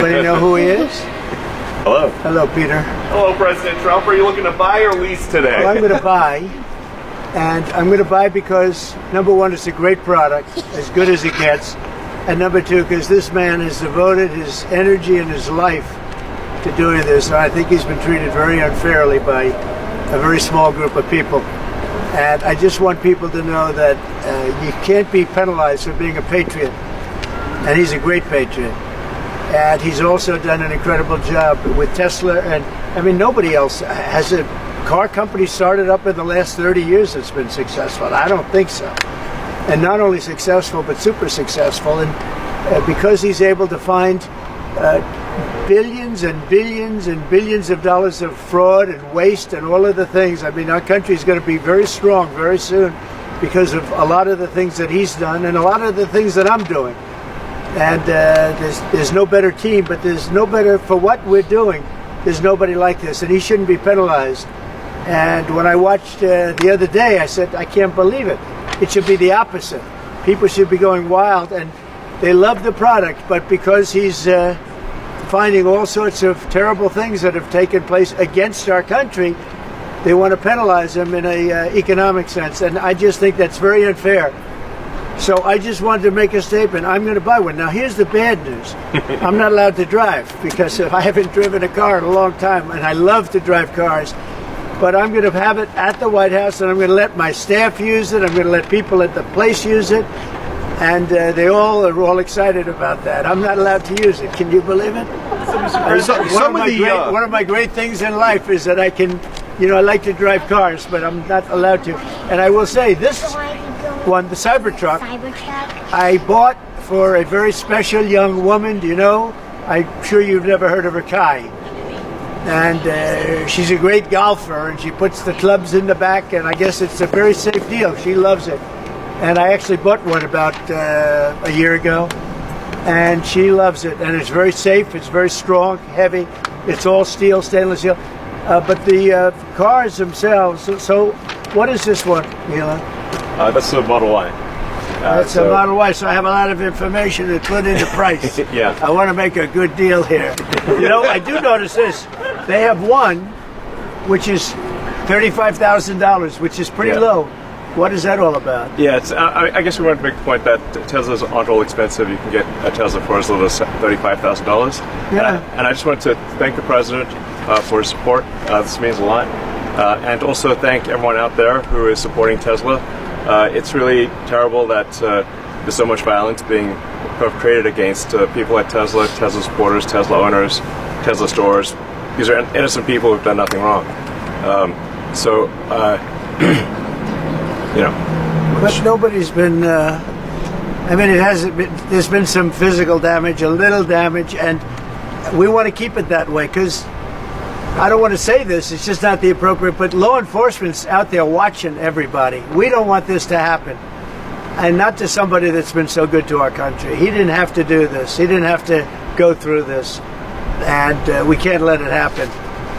Anybody know who he is? Hello. Hello, Peter. Hello, President Trump. Are you looking to buy or lease today? Well, I'm going to buy, and I'm going to buy because, number one, it's a great product, as good as it gets, and number two, because this man has devoted his energy and his life to doing this. I think he's been treated very unfairly by a very small group of people. And I just want people to know that you can't be penalized for being a patriot. And he's a great patriot. And he's also done an incredible job with Tesla. And I mean, nobody else has a car company started up in the last 30 years that's been successful. I don't think so. And not only successful, but super successful. And because he's able to find billions and billions and billions of dollars of fraud and waste and all of the things. I mean, our country is going to be very strong very soon because of a lot of the things that he's done and a lot of the things that I'm doing. And there's no better team, but there's no better for what we're doing. There's nobody like this, and he shouldn't be penalized. And when I watched the other day, I said, I can't believe it. It should be the opposite. People should be going wild, and they love the product, but because he's finding all sorts of terrible things that have taken place against our country, they want to penalize him in a economic sense, and I just think that's very unfair. So I just wanted to make a statement. I'm going to buy one. Now here's the bad news. I'm not allowed to drive because I haven't driven a car in a long time, and I love to drive cars. But I'm going to have it at the White House, and I'm going to let my staff use it. I'm going to let people at the place use it. And they all are all excited about that. I'm not allowed to use it. Can you believe it? One of my great things in life is that I can, I like to drive cars, but I'm not allowed to. And I will say, this one, the Cybertruck, I bought for a very special young woman. Do you know? I'm sure you've never heard of her, Kai. And she's a great golfer, and she puts the clubs in the back, and I guess it's a very safe deal. She loves it. And I actually bought one about a year ago, and she loves it. And it's very safe, it's very strong, heavy, it's all steel, stainless steel. But the cars themselves, so what is this one, Elon? That's the Model Y. That's a Model Y, so I have a lot of information to put into price. Yeah. I want to make a good deal here. I do notice this. They have one, which is $35,000, which is pretty low. What is that all about? Yeah, I guess we want to make the point that Teslas aren't all expensive. You can get a Tesla for as little as $35,000. Yeah. And I just want to thank the President for his support. This means a lot. And also thank everyone out there who is supporting Tesla. It's really terrible that there's so much violence being perpetrated against people at Tesla, Tesla supporters, Tesla owners, Tesla stores. These are innocent people who've done nothing wrong. But nobody's been, it hasn't been, there's been some physical damage, a little damage, and we want to keep it that way because I don't want to say this, it's just not the appropriate, but law enforcement's out there watching everybody. We don't want this to happen. And not to somebody that's been so good to our country. He didn't have to do this. He didn't have to go through this. And we can't let it happen.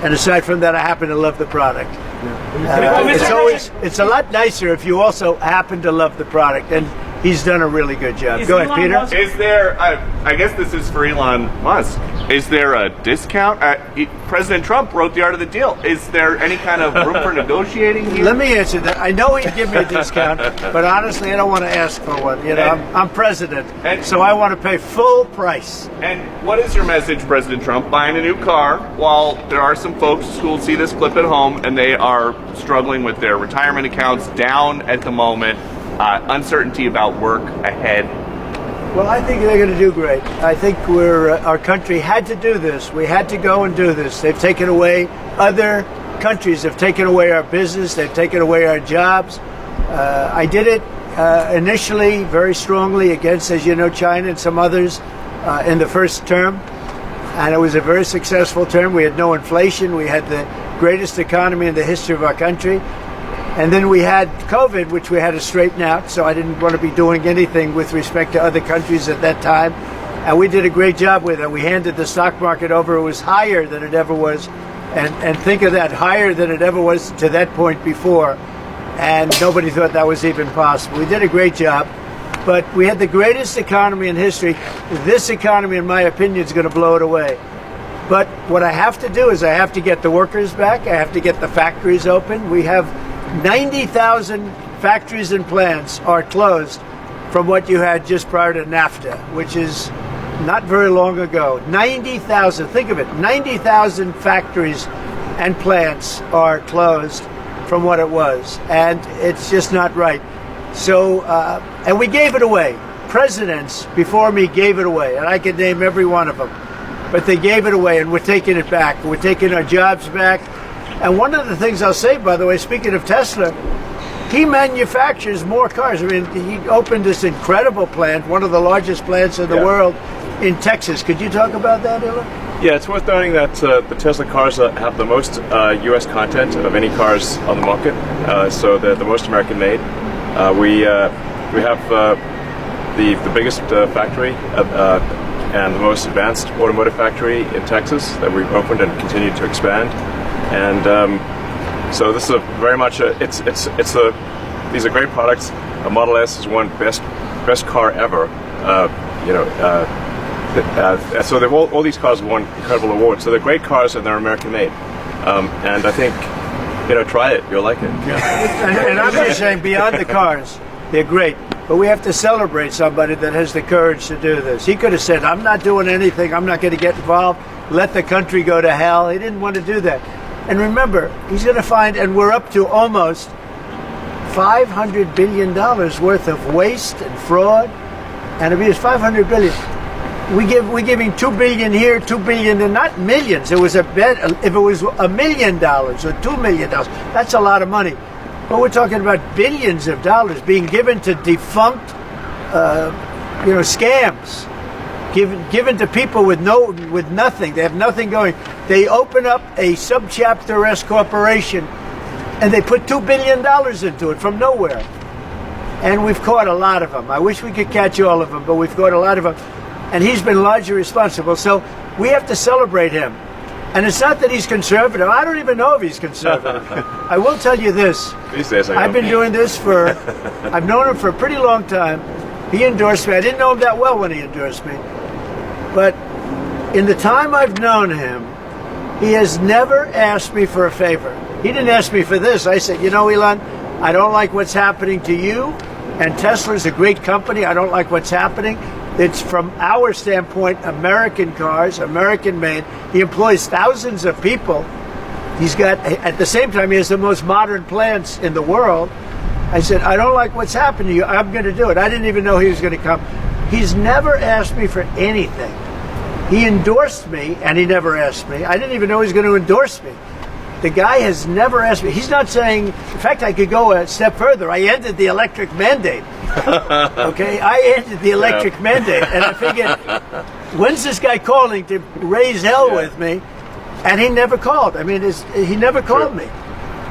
And aside from that, I happen to love the product. It's a lot nicer if you also happen to love the product, and he's done a really good job. Go ahead, Peter. Is there, I guess this is for Elon Musk, is there a discount? President Trump wrote the art of the deal. Is there any kind of room for negotiating here? Let me answer that. I know he'd give me a discount, but honestly, I don't want to ask for one. I'm president, so I want to pay full price. And what is your message, President Trump? Buying a new car while there are some folks who will see this clip at home and they are struggling with their retirement accounts down at the moment, uncertainty about work ahead. Well, I think they're going to do great. I think our country had to do this. We had to go and do this. They've taken away, other countries have taken away our business. They've taken away our jobs. I did it initially very strongly against, as you know, China and some others in the first term. And it was a very successful term. We had no inflation. We had the greatest economy in the history of our country. And then we had COVID, which we had to straighten out, so I didn't want to be doing anything with respect to other countries at that time. And we did a great job with it. We handed the stock market over. It was higher than it ever was. And think of that, higher than it ever was to that point before. And nobody thought that was even possible. We did a great job. But we had the greatest economy in history. This economy, in my opinion, is going to blow it away. But what I have to do is I have to get the workers back. I have to get the factories open. We have 90,000 factories and plants are closed from what you had just prior to NAFTA, which is not very long ago. 90,000, think of it, 90,000 factories and plants are closed from what it was. And it's just not right. So, and we gave it away. Presidents before me gave it away, and I could name every one of them. But they gave it away, and we're taking it back. We're taking our jobs back. And one of the things I'll say, by the way, speaking of Tesla, he manufactures more cars. I mean, he opened this incredible plant, one of the largest plants in the world, in Texas. Could you talk about that, Elon? Yeah, it's worth noting that the Tesla cars have the most U.S. content of any cars on the market, so they're the most American-made. We have the biggest factory and the most advanced automotive factory in Texas that we've opened and continue to expand. And so this is very much these are great products. A Model S is one best car ever. So they've all these cars have won incredible awards. So they're great cars and they're American made. And I think, try it. You'll like it. Yeah. And I'm just saying, beyond the cars, they're great. But we have to celebrate somebody that has the courage to do this. He could have said, I'm not doing anything. I'm not going to get involved. Let the country go to hell. He didn't want to do that. And remember, he's going to find, and we're up to almost $500 billion worth of waste and fraud and abuse. $500 billion. We're giving $2 billion here, $2 billion, and not millions. It was a bet. If it was $1 million or $2 million, that's a lot of money. But we're talking about billions of dollars being given to defunct, scams, given to people with nothing. They have nothing going. They open up a subchapter S corporation, and they put $2 billion into it from nowhere. And we've caught a lot of them. I wish we could catch all of them, but we've caught a lot of them. And he's been largely responsible. So we have to celebrate him. And it's not that he's conservative. I don't even know if he's conservative. I will tell you this. These days I've been doing this I've known him for a pretty long time. He endorsed me. I didn't know him that well when he endorsed me. But in the time I've known him, he has never asked me for a favor. He didn't ask me for this. I said, Elon, I don't like what's happening to you. And Tesla's a great company. I don't like what's happening. It's, from our standpoint, American cars, American made. He employs thousands of people. He's got, at the same time, he has the most modern plants in the world. I said, I don't like what's happened to you. I'm going to do it. I didn't even know he was going to come. He's never asked me for anything. He endorsed me, and he never asked me. I didn't even know he was going to endorse me. The guy has never asked me. He's not saying, in fact, I could go a step further. I ended the electric mandate. Okay, I ended the electric mandate, and I figured, when's this guy calling to raise hell with me? And he never called. I mean, he never called me.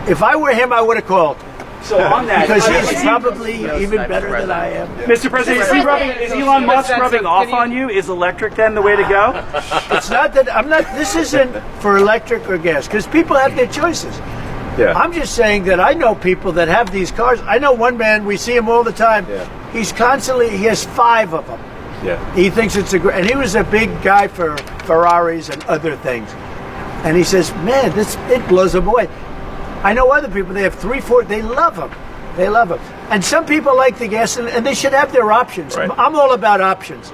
If I were him, I would have called. So on that, because he's probably even better than I am. Mr. President, is Elon Musk rubbing off on you? Is electric then the way to go? It's not that I'm not. This isn't for electric or gas, because people have their choices. Yeah. I'm just saying that I know people that have these cars. I know one man, we see him all the time. Yeah. He has 5 of them. Yeah. He thinks it's a great, and he was a big guy for Ferraris and other things. And he says, man, it blows him away. I know other people, they have 3, 4, they love them. They love them. And some people like the gas, and they should have their options. Right. I'm all about options.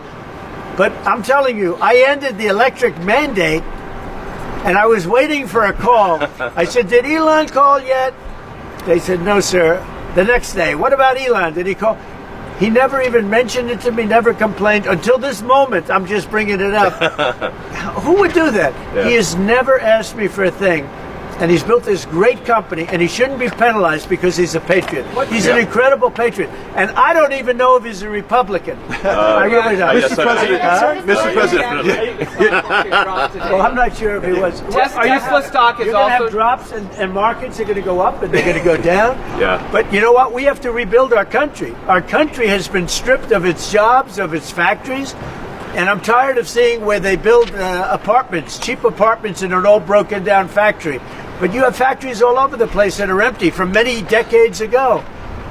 But I'm telling you, I ended the electric mandate, and I was waiting for a call. I said, did Elon call yet? They said, no, sir. The next day, what about Elon? Did he call? He never even mentioned it to me, never complained. Until this moment, I'm just bringing it up. Who would do that? Yeah. He has never asked me for a thing. And he's built this great company, and he shouldn't be penalized because he's a patriot. He's an incredible patriot. And I don't even know if he's a Republican. I really don't. Mr. President, Mr. President. Well, I'm not sure if he was. Tesla stock is You're going to also have drops, and markets are going to go up, and they're going to go down. Yeah. But you know what? We have to rebuild our country. Our country has been stripped of its jobs, of its factories. And I'm tired of seeing where they build apartments, cheap apartments in an old broken down factory. But you have factories all over the place that are empty from many decades ago.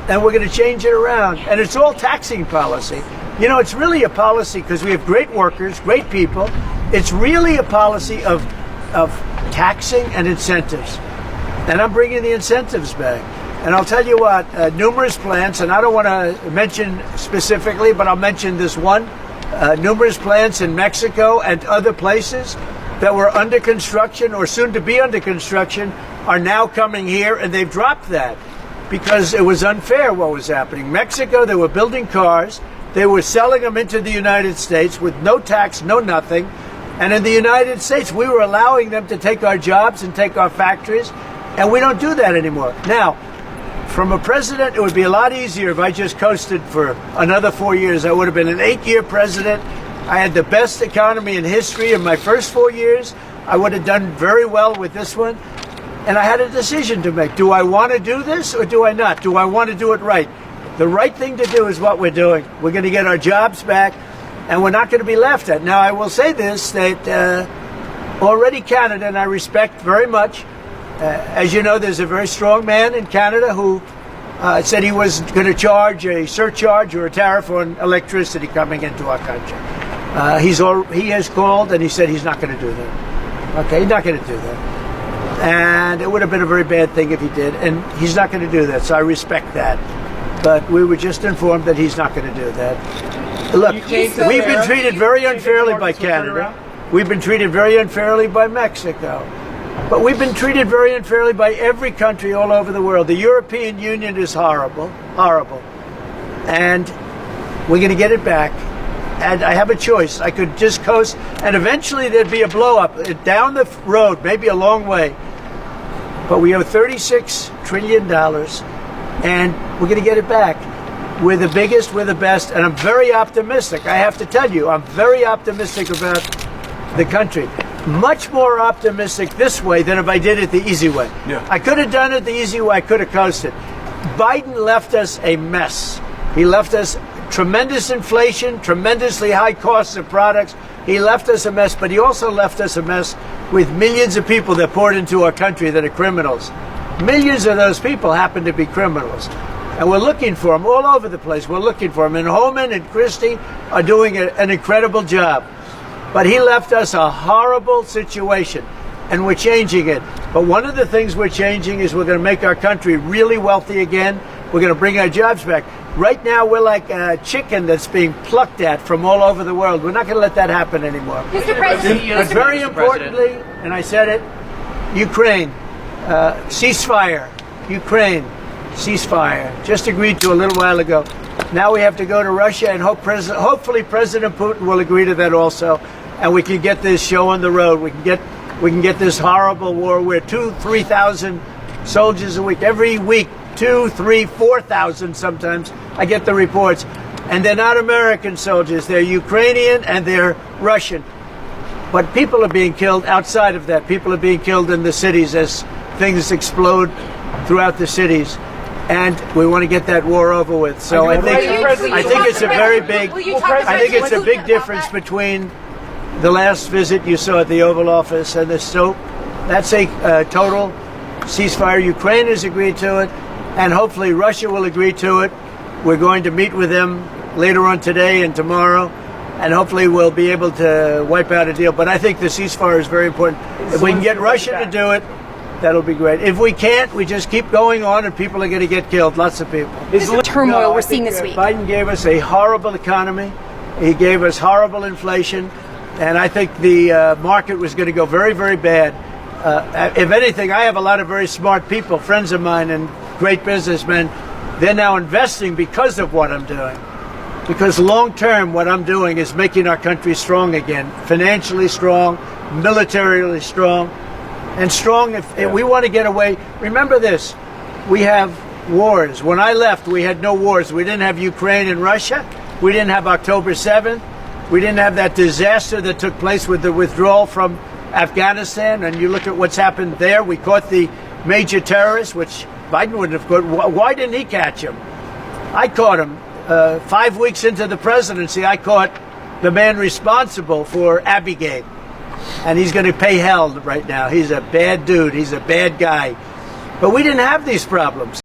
and we're going to change it around. And it's all taxing policy. You know, it's really a policy because we have great workers, great people. It's really a policy of taxing and incentives. And I'm bringing the incentives back. And I'll tell you what, numerous plants, and I don't want to mention specifically, but I'll mention this one, numerous plants in Mexico and other places that were under construction or soon to be under construction are now coming here, and they've dropped that because it was unfair what was happening. Mexico, they were building cars, they were selling them into the United States with no tax, no nothing. And in the United States, we were allowing them to take our jobs and take our factories, and we don't do that anymore. Now, from a president, it would be a lot easier if I just coasted for another 4 years. I would have been an 8-year president. I had the best economy in history in my first 4 years. I would have done very well with this one. And I had a decision to make. Do I want to do this or do I not? Do I want to do it right? The right thing to do is what we're doing. We're going to get our jobs back, and we're not going to be laughed at. Now, I will say this, that already Canada, and I respect very much, as you know, there's a very strong man in Canada who said he was going to charge a surcharge or a tariff on electricity coming into our country. He has called and he said he's not going to do that. Okay, he's not going to do that. And it would have been a very bad thing if he did, and he's not going to do that, so I respect that. But we were just informed that he's not going to do that. Look, we've been treated very unfairly by Canada. We've been treated very unfairly by Mexico. But we've been treated very unfairly by every country all over the world. The European Union is horrible, horrible. And we're going to get it back. And I have a choice. I could just coast, and eventually there'd be a blow-up down the road, maybe a long way. But we owe $36 trillion, and we're going to get it back. We're the biggest, we're the best, and I'm very optimistic. I have to tell you, I'm very optimistic about the country. Much more optimistic this way than if I did it the easy way. Yeah. I could have done it the easy way. I could have coasted. Biden left us a mess. He left us tremendous inflation, tremendously high costs of products. He left us a mess, but he also left us a mess with millions of people that poured into our country that are criminals. Millions of those people happen to be criminals. And we're looking for them all over the place. We're looking for them. And Holman and Christie are doing an incredible job. But he left us a horrible situation, and we're changing it. But one of the things we're changing is we're going to make our country really wealthy again. We're going to bring our jobs back. Right now, we're like a chicken that's being plucked at from all over the world. We're not going to let that happen anymore. Mr. President, But very importantly, and I said it, Ukraine, ceasefire. Ukraine, ceasefire. Just agreed to a little while ago. Now we have to go to Russia, and hopefully President Putin will agree to that also, and we can get this show on the road. We can get this horrible war where 2,000-3,000 soldiers a week, every week, 2,000, 3,000, 4,000 sometimes. I get the reports, and they're not American soldiers. They're Ukrainian and they're Russian. But people are being killed outside of that. People are being killed in the cities as things explode throughout the cities. And we want to get that war over with. So I think it's a very big. I think it's a big difference between the last visit you saw at the Oval Office and this. So that's a total ceasefire. Ukraine has agreed to it, and hopefully Russia will agree to it. We're going to meet with them later on today and tomorrow, and hopefully we'll be able to wipe out a deal. But I think the ceasefire is very important. If we can get Russia to do it, that'll be great. If we can't, we just keep going on, and people are going to get killed. Lots of people. The turmoil we're seeing this week. Biden gave us a horrible economy. He gave us horrible inflation, and I think the market was going to go very, very bad. If anything, I have a lot of very smart people, friends of mine, and great businessmen. They're now investing because of what I'm doing. Because long term, what I'm doing is making our country strong again, financially strong, militarily strong. And strong if we want to get away. Remember this, we have wars. When I left, we had no wars. We didn't have Ukraine and Russia. We didn't have October 7th. We didn't have that disaster that took place with the withdrawal from Afghanistan. And you look at what's happened there. We caught the major terrorist, which Biden wouldn't have caught. Why didn't he catch him? I caught him. 5 weeks into the presidency, I caught the man responsible for Abigail. And he's going to pay hell right now. He's a bad dude. He's a bad guy. But we didn't have these problems.